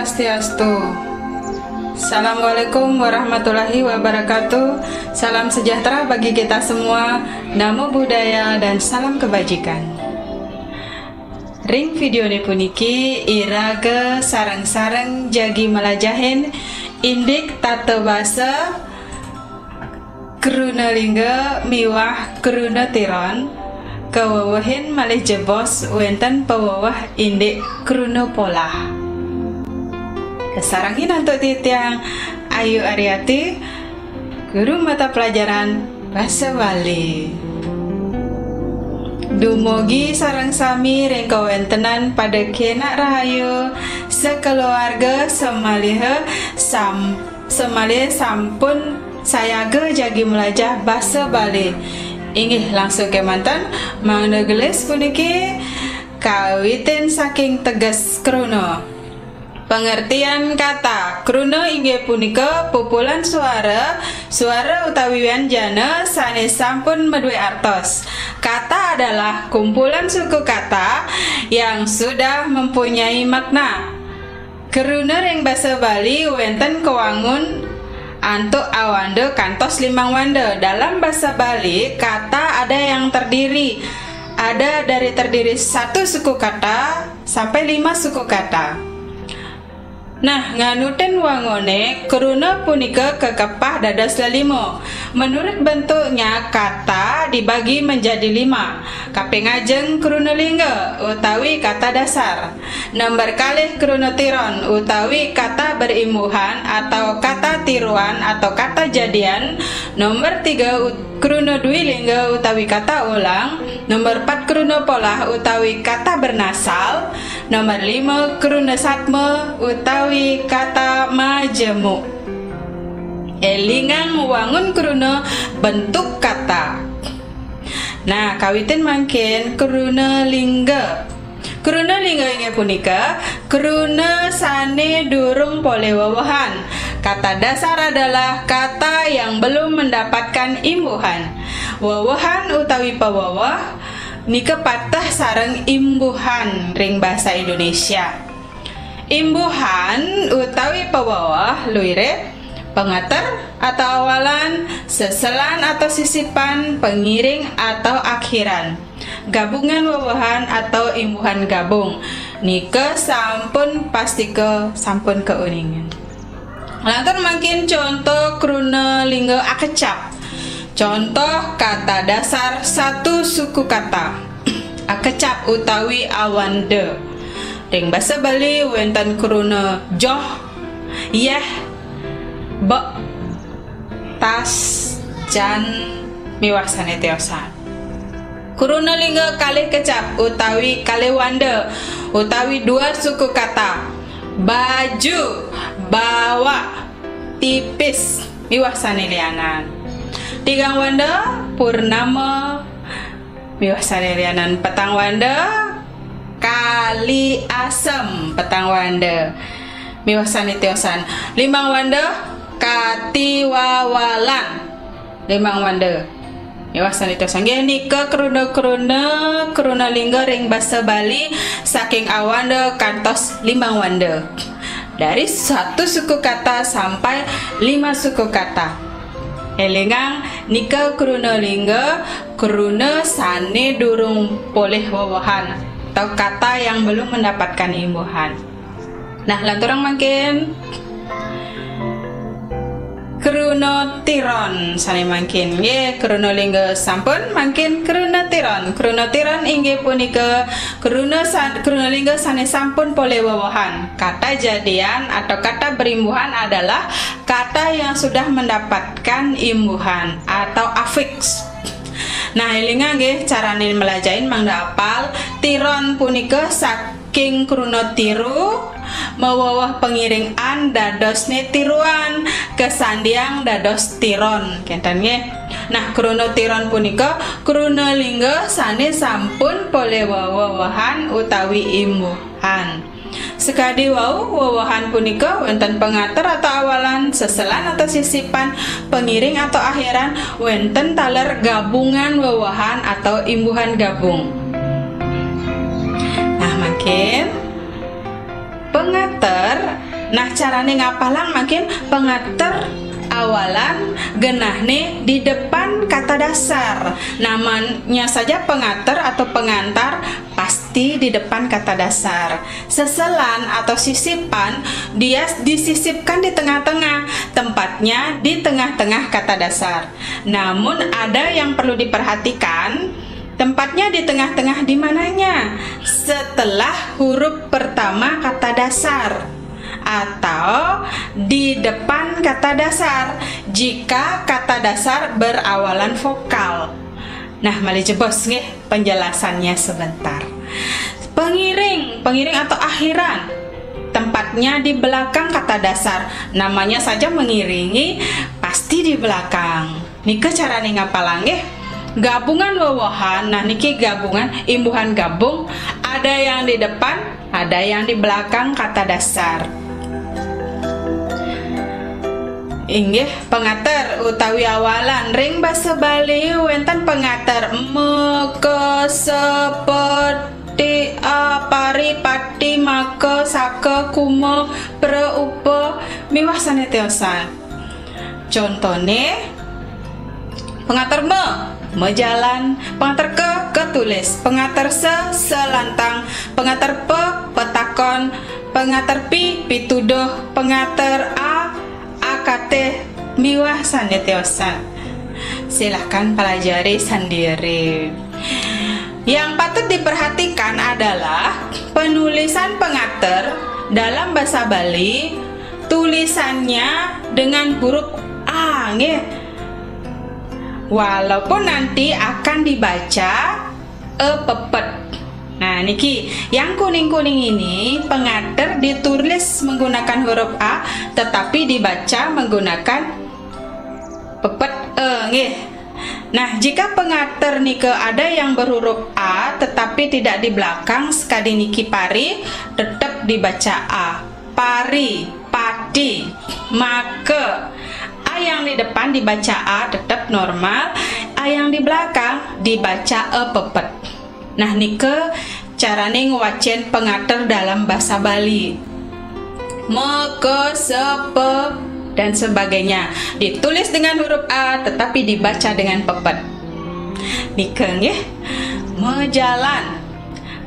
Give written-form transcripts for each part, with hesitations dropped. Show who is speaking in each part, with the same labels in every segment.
Speaker 1: Swastiastu. Assalamualaikum warahmatullahi wabarakatuh. Salam sejahtera bagi kita semua. Namo Buddhaya dan salam kebajikan. Ring video ni puniki iraga sarang-sarang jagi malajahin indik tata basa Kruna lingga miwah kruna tiron kawawahin malih jebos wenten pawawah indik kruna pola. Kesarangin untuk titiang Ayu Aryati, guru mata pelajaran Bahasa Bali. Dumugi sarang sami rengkau wentenan pada kenak rahayu sekeluarga semaliha sampun sayaga jagi melajah Bahasa Bali. Inggih langsung ke mantan mangnegelis puniki kawitin saking tegas krono. Pengertian kata kruna inggih punika pupulan suara utawi wianjana sanes sampun medue artos. Kata adalah kumpulan suku kata yang sudah mempunyai makna. Kruna ring basa Bali wenten kewangun antuk awanda kantos limang wanda. Dalam bahasa Bali kata terdiri satu suku kata sampai 5 suku kata. Nah, nganuten wangone kruna punika kekepah dados lelimo. Menurut bentuknya kata dibagi menjadi 5. Kaping ajeng kruna lingga utawi kata dasar. Nomor kalih kruna tiron utawi kata berimbuhan atau kata tiruan atau kata jadian. Nomor 3 kruna dwi lingga utawi kata ulang. Nomor 4 kruna polah utawi kata bernasal. Nomor 5 kruna satma utawi kata majemuk. Elingang wangun kruna bentuk kata. Nah, kawitin mangkin kruna lingga. Kruna lingga inggih punika kruna sane durung pole wawahan. Kata dasar adalah kata yang belum mendapatkan imbuhan. Wawahan utawi pawawah nika patah sareng imbuhan ring bahasa Indonesia. Imbuhan utawi pawawah luire pengater atau awalan, seselan atau sisipan, pengiring atau akhiran. Gabungan wawahan atau imbuhan gabung. Nika sampun sampun keuningan. Lantur makin contoh kruna lingga akecap. Contoh kata dasar satu suku kata. Akecap utawi awanda. Ring basa Bali wenten kruna joh, yeh, be, tas, jan, miwah sane teosan. Kruna lingga kalih kecap utawi kalih wanda utawi 2 suku kata. Baju, bawa, tipis, miwah sane lianan. 3 wanda purnama miwah sane lianan. Petang wanda kali asem, petang wanda miwah sane teosan. 5 wanda katiwawalan, 5 wanda miwah sane teosan. Nggih nika kruna lingga ring basa Bali saking awanda kantos 5 wanda. Dari 1 suku kata sampai 5 suku kata. Elingang nika kruna lingga kruna sane durung poleh wawahan atau kata yang belum mendapatkan imbuhan. Nah, lanturang makin kruna tiron sane makin ye kruna lingga sampun makin kruna tiron. Kruna tiron inggih punika kruna lingga sane sampun poleh wawahan. Kata jadian atau kata berimbuhan adalah kata yang sudah mendapatkan imbuhan atau afiks. Nah, elinga nggih carane melajahin mangda apal. Tiron punika saking kruna tiru mawawah pengiring an dadosne tiruan kesandiang dados tiron kenten nggih. Nah, kruna tiron punika kruna lingga sane sampun pole wawahan utawi imbuhan. Sekadi wau wawahan punika wenten pengater atau awalan, seselan atau sisipan, pengiring atau akhiran, wenten taler gabungan wawahan atau imbuhan gabung. Nah, makin pengater Nah, carane ngapalang makin pengater awalan genahne di depan kata dasar. Namanya saja pengater atau pengantar, pasti di depan kata dasar. Seselan atau sisipan, dia disisipkan di tengah-tengah, tempatnya di tengah-tengah kata dasar. Namun ada yang perlu diperhatikan, tempatnya di tengah-tengah di mananya? Setelah huruf pertama kata dasar atau di depan kata dasar jika kata dasar berawalan vokal. Nah, mari jebos nggih penjelasannya sebentar. Pengiring atau akhiran, tempatnya di belakang kata dasar. Namanya saja mengiringi, pasti di belakang. Nike carane ngapalang nggih? Gabungan wawahan. Nah, niki gabungan, imbuhan gabung, ada yang di depan, ada yang di belakang kata dasar. Inggih pengater utawi awalan ring basa Bali wenten pengater meke seperti pari pati maka saka kuma preupa miwah sanetiosan. Contone pengater mejalan, pengater ketulis, pengater selantang, pengater petakon, pengater pituduh, pengater akate miwah sanetiosan. Silahkan pelajari sendiri. Yang patut diperhatikan adalah penulisan pengater dalam bahasa Bali, tulisannya dengan huruf A nggih. Walaupun nanti akan dibaca pepet. Nah, niki yang kuning-kuning ini pengater ditulis menggunakan huruf A tetapi dibaca menggunakan pepet nggih. Nah, jika pengater nike ada yang berhuruf A tetapi tidak di belakang sekali niki pari tetap dibaca A. Pari, pati, maka A yang di depan dibaca A tetap normal, A yang di belakang dibaca pepet. Nah, nike carane ngewacen pengater dalam bahasa Bali. Meke, sepe, dan sebagainya ditulis dengan huruf A tetapi dibaca dengan pepet. Nike nggih. Mejalan,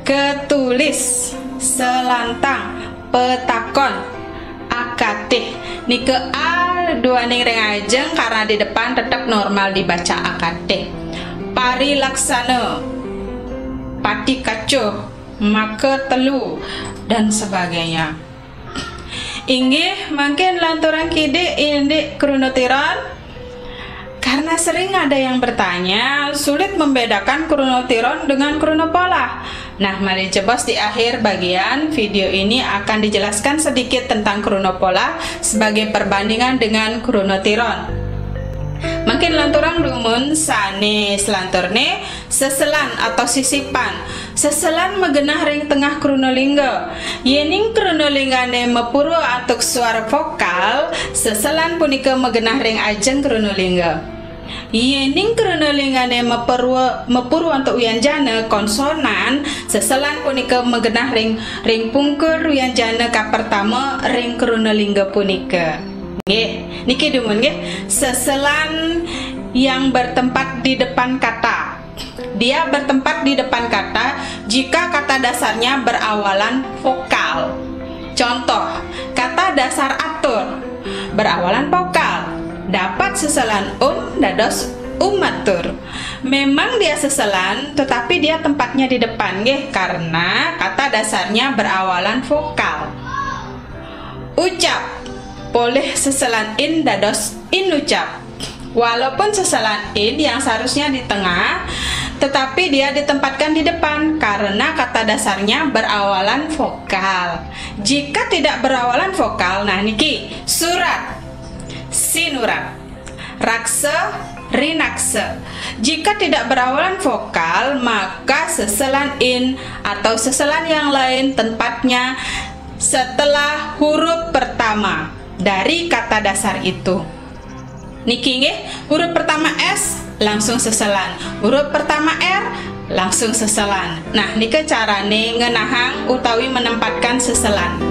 Speaker 1: ketulis, selantang, petakon, akatih. Nike A dua ning ring ajeng karena di depan tetap normal dibaca akatih. Pari laksana, pati kacuh, maka telu, dan sebagainya. Inggih mungkin lanturan kide indik kronotiron, karena sering ada yang bertanya sulit membedakan kronotiron dengan kronopola. Nah, mari jebos di akhir bagian video ini akan dijelaskan sedikit tentang kronopola sebagai perbandingan dengan kronotiron. Makin lanturang dumun sanes lanturne seselan atau sisipan. Seselan megenah ring tengah kronolingga. Yening kronolinggane mepuru atuk suara vokal, seselan punika megenah ring ajeng kronolingga. Yening kronolinggane mepuru untuk wianjana konsonan, seselan punika megenah ring pungkur wianjana ka pertama ring kronolingga punika. Nggih, niki dumun nggih, seselan yang bertempat di depan kata. Dia bertempat di depan kata jika kata dasarnya berawalan vokal. Contoh, kata dasar atur berawalan vokal. Dapat seselan dados atur. Memang dia seselan tetapi dia tempatnya di depan nggih karena kata dasarnya berawalan vokal. Ucap boleh seselan dados ucap. Walaupun seselan yang seharusnya di tengah, tetapi dia ditempatkan di depan karena kata dasarnya berawalan vokal. Jika tidak berawalan vokal, nah niki surat, sinurat, raksa, rinaksa. Jika tidak berawalan vokal, maka seselan atau seselan yang lain tempatnya setelah huruf pertama dari kata dasar itu. Niki nggih, huruf pertama S langsung seselan, huruf pertama R langsung seselan. Nah, niki carane ngenahang utawi menempatkan seselan.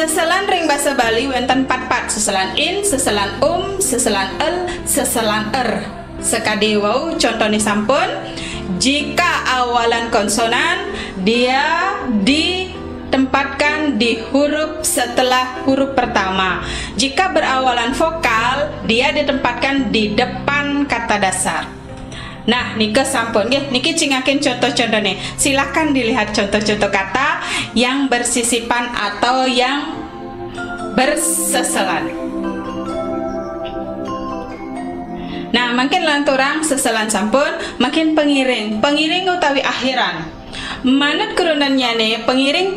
Speaker 1: Seselan ring basa Bali wonten pat-pat, seselan in, seselan seselan el, seselan sekadi wau contohnya sampun. Jika awalan konsonan dia ditempatkan di huruf setelah huruf pertama. Jika berawalan vokal dia ditempatkan di depan kata dasar. Nah, nike sampun nggih, niki cingakin contoh-contohnya. Silahkan dilihat contoh-contoh kata yang bersisipan atau yang berseselan. Nah, makin lanturang seselan sampun, makin pengiring utawi akhiran. Manut kurunannya nih, pengiring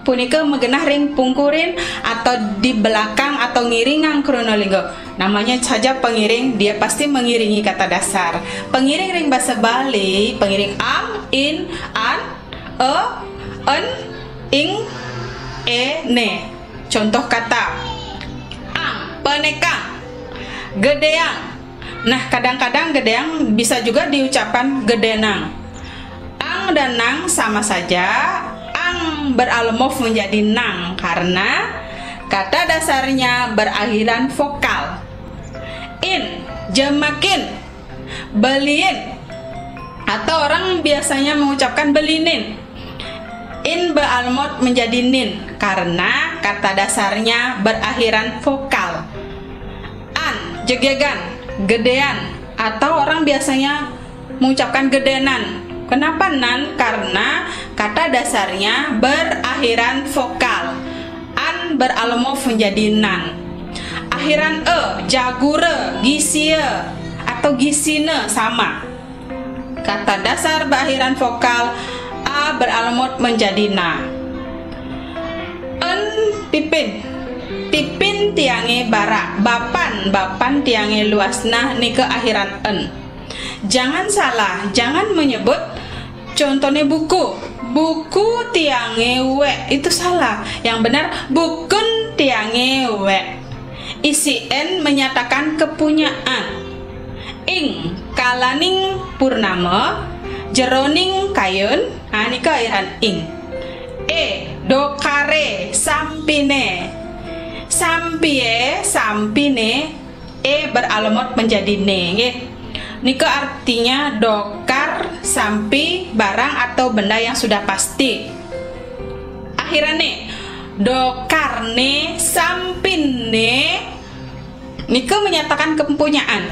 Speaker 1: punika megenah ring pungkurin atau di belakang atau ngiringang kronolinggo. Namanya saja pengiring, dia pasti mengiringi kata dasar. Pengiring ring bahasa Bali, pengiring am, in, an, en, ing, ne. Contoh kata ang, penekang, gedeang. Nah, kadang-kadang gedeang bisa juga diucapkan gedenang. Ang dan nang sama saja. Ang beralmof menjadi nang karena kata dasarnya berakhiran vokal. In, jemakin, beliin, atau orang biasanya mengucapkan belinin. In beralmot menjadi nin karena kata dasarnya berakhiran vokal. An, jegegan, gedean, atau orang biasanya mengucapkan gedenan. Kenapa nan? Karena kata dasarnya berakhiran vokal. An beralmof menjadi nan. Akhiran jagure, gisie, atau gisine sama. Kata dasar berakhiran vokal a beralmot menjadi na. En, pipin, pipin tiange barak, bapan tiange luas. Nah, ini keakhiran en. Jangan salah, jangan menyebut contohnya buku tiange we, itu salah. Yang benar bukun tiange we. Isi n menyatakan kepunyaan. Ing kalaning purnama, jeroning kayun. Nah, ini keakhiran ing. Dokare sampine, sampie, sampine, beralamat menjadi ne. Nike artinya dokar, sampi, barang atau benda yang sudah pasti. Akhirnya dokarne, sampine, nike menyatakan kepunyaan.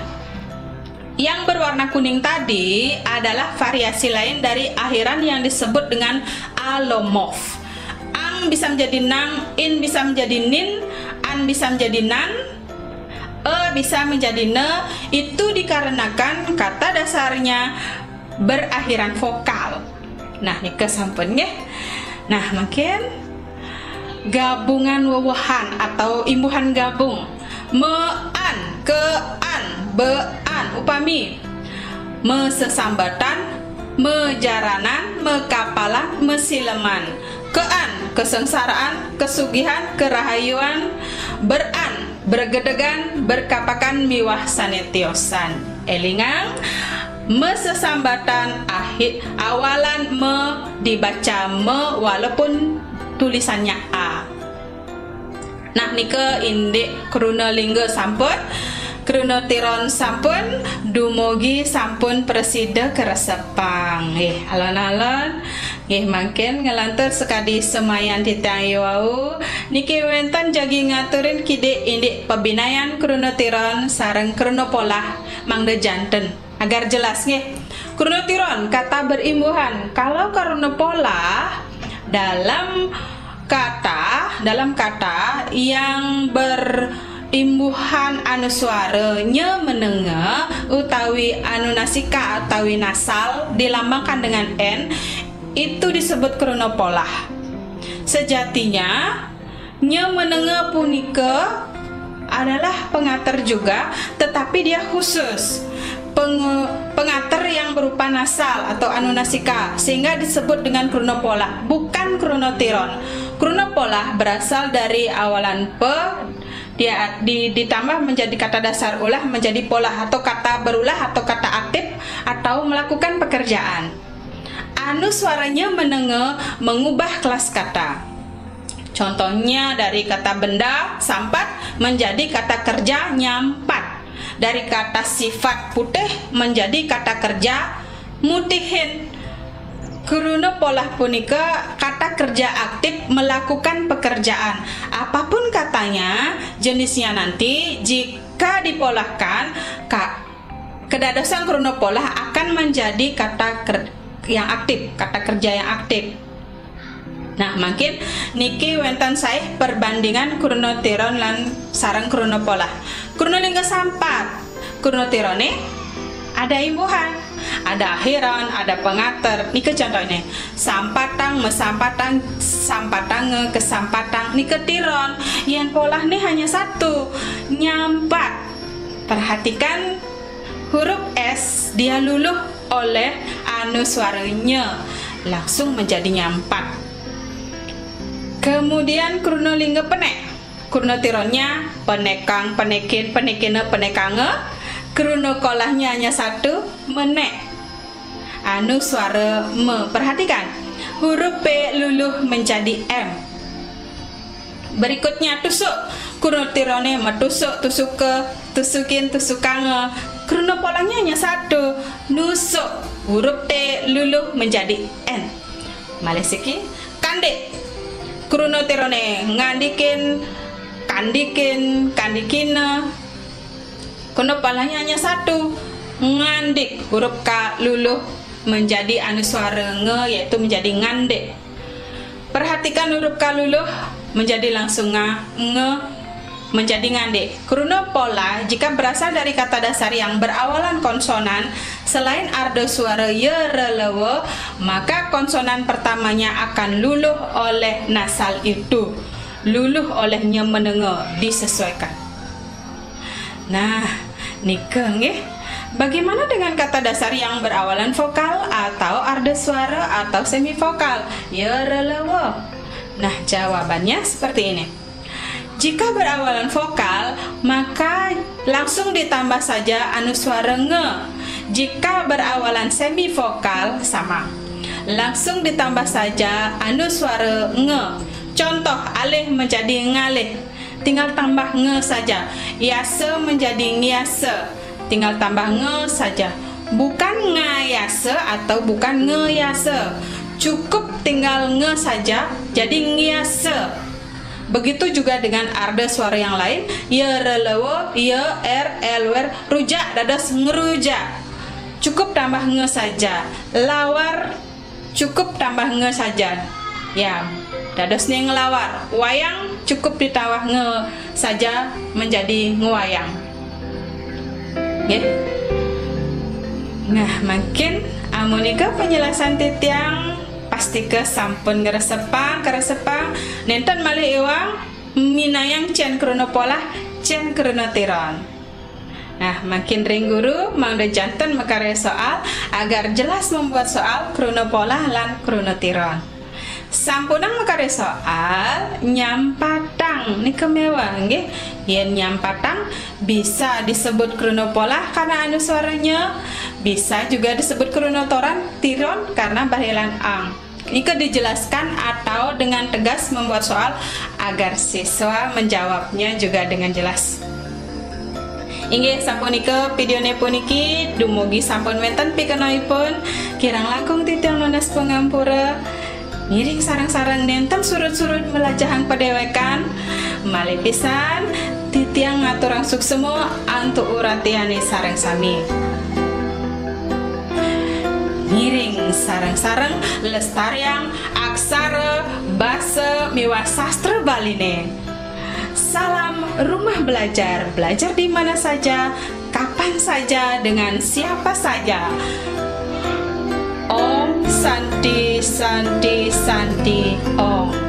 Speaker 1: Yang berwarna kuning tadi adalah variasi lain dari akhiran yang disebut dengan alomorf. Ang bisa menjadi nang, in bisa menjadi nin, an bisa menjadi nan, bisa menjadi ne. Itu dikarenakan kata dasarnya berakhiran vokal. Nah, ini kesampun ya. Nah, makin gabungan wewahan atau imbuhan gabung. Me-an, ke-an, be-an. Upami mesesambatan, mejaranan, mekapalan, mesileman. Ke-an, kesengsaraan, kesugihan, kerahayuan. Ber-an, bergedegan, berkapakan, miwah sanetiosan. Elingang mesesambatan awalan me dibaca me walaupun tulisannya a. Nah, nike indik krunalingga sampun, krunotiron sampun, dumugi sampun presida keresepang. Alon-alon makin ngelantur sekadi semayan titang wau. Niki wenten jagi ngaturin kide indik pebinayan krunotiron sareng krunopolah mangde janten agar jelas nggih. Krunotiron kata berimbuhan. Kalau krunopolah dalam kata yang berimbuhan anu suaranya menengah utawi anu nasika utawi nasal dilambangkan dengan n, itu disebut kronopolah. Sejatinya nya menengah punika adalah pengater juga, tetapi dia khusus pengater yang berupa nasal atau anunasika, sehingga disebut dengan kronopolah, bukan kronotiron. Kronopolah berasal dari awalan pe, dia ditambah menjadi kata dasar ulah menjadi polah atau kata berulah atau kata aktif atau melakukan pekerjaan. Anu suaranya menengah mengubah kelas kata. Contohnya dari kata benda sampat menjadi kata kerja nyampat. Dari kata sifat putih menjadi kata kerja mutihin. Kuruna pola punika kata kerja aktif melakukan pekerjaan. Apapun katanya, jenisnya nanti jika dipolahkan, kedadosan kuruna pola akan menjadi kata yang aktif, kata kerja yang aktif. Nah, makin niki wenten saya perbandingan kuruna tiron lan sarang kuruna pola. Kuruna lingga sampat, kuruna tirone ada imbuhan, ada akhiran, ada pengater. Nike contohnya sampatang, mesampatang, sampatang, kesampatang. Nike tiron yang pola nih hanya satu, nyampat. Perhatikan huruf S dia luluh oleh anu suaranya langsung menjadi nyampat. Kemudian kuruna lingga penek, kuruna tironnya penekang, penekin, penekina, penekange. Kuruna kolahnya hanya satu, menek. Anu suara me. Perhatikan, huruf P luluh menjadi M. Berikutnya tusuk, kuruna tirone metusuk, tusuk ke, tusukin, tusukange. Kuruna polanya hanya satu, nusuk. Huruf T luluh menjadi N. Malesiki, kandik. Kuruna tirone ngandikin, kandikin, kandikina. Kuruna polanya hanya satu, ngandik. Huruf K luluh menjadi anu suara nge, yaitu menjadi ngandik. Perhatikan huruf K luluh menjadi langsung nge menjadi ngande. Kuruna pola jika berasal dari kata dasar yang berawalan konsonan selain ardo suara ye relewe, maka konsonan pertamanya akan luluh oleh nasal itu, luluh olehnya mendengar, disesuaikan. Nah, nikah nggih. Bagaimana dengan kata dasar yang berawalan vokal atau ardo suara atau semivokal? Ya relewe. Nah, jawabannya seperti ini. Jika berawalan vokal, maka langsung ditambah saja anu suara nge. Jika berawalan semivokal, sama. Langsung ditambah saja anu suara nge. Contoh, alih menjadi ngalih. Tinggal tambah nge saja. Yase menjadi ngiase. Tinggal tambah nge saja. Bukan ngayase atau bukan ngeyase. Cukup tinggal nge saja, jadi ngiase. Begitu juga dengan arda suara yang lain, ya relewo, ya elwer, rujak dados ngerujak. Cukup tambah nge saja. Lawar cukup tambah nge saja. Ya, dados nih ngelawar. Wayang cukup ditambah nge saja menjadi ngewayang. Ya. Nah, makin amonika penjelasan titiang pasti ke sampun keresepang nenten malih iwang minayang cen kuruna pola cen kuruna tiron. Nah, makin ring guru mangda janten makarya soal agar jelas membuat soal kuruna pola lan kuruna tiron. Sampunang makarya soal nyampatang nih kemewah nggih. Yen nyampatang bisa disebut kuruna pola karena anu suaranya, bisa juga disebut kuruna tiron karena barilan ang. Ini dijelaskan atau dengan tegas membuat soal agar siswa menjawabnya juga dengan jelas. Inggih sapunika videone puniki dumugi sampun wonten pikenoipun kirang langkung titiang lunas pangampura. Miring sarang-sarang nenten surut-surut melajahan padewekan malih pisan titiang ngaturang suksemo antuk uratiane sareng sami. Miring sarang-sarang lestariang aksara basa miwah sastra Baline. Salam rumah belajar, belajar di mana saja, kapan saja, dengan siapa saja. Om Santi Santi Santi Om.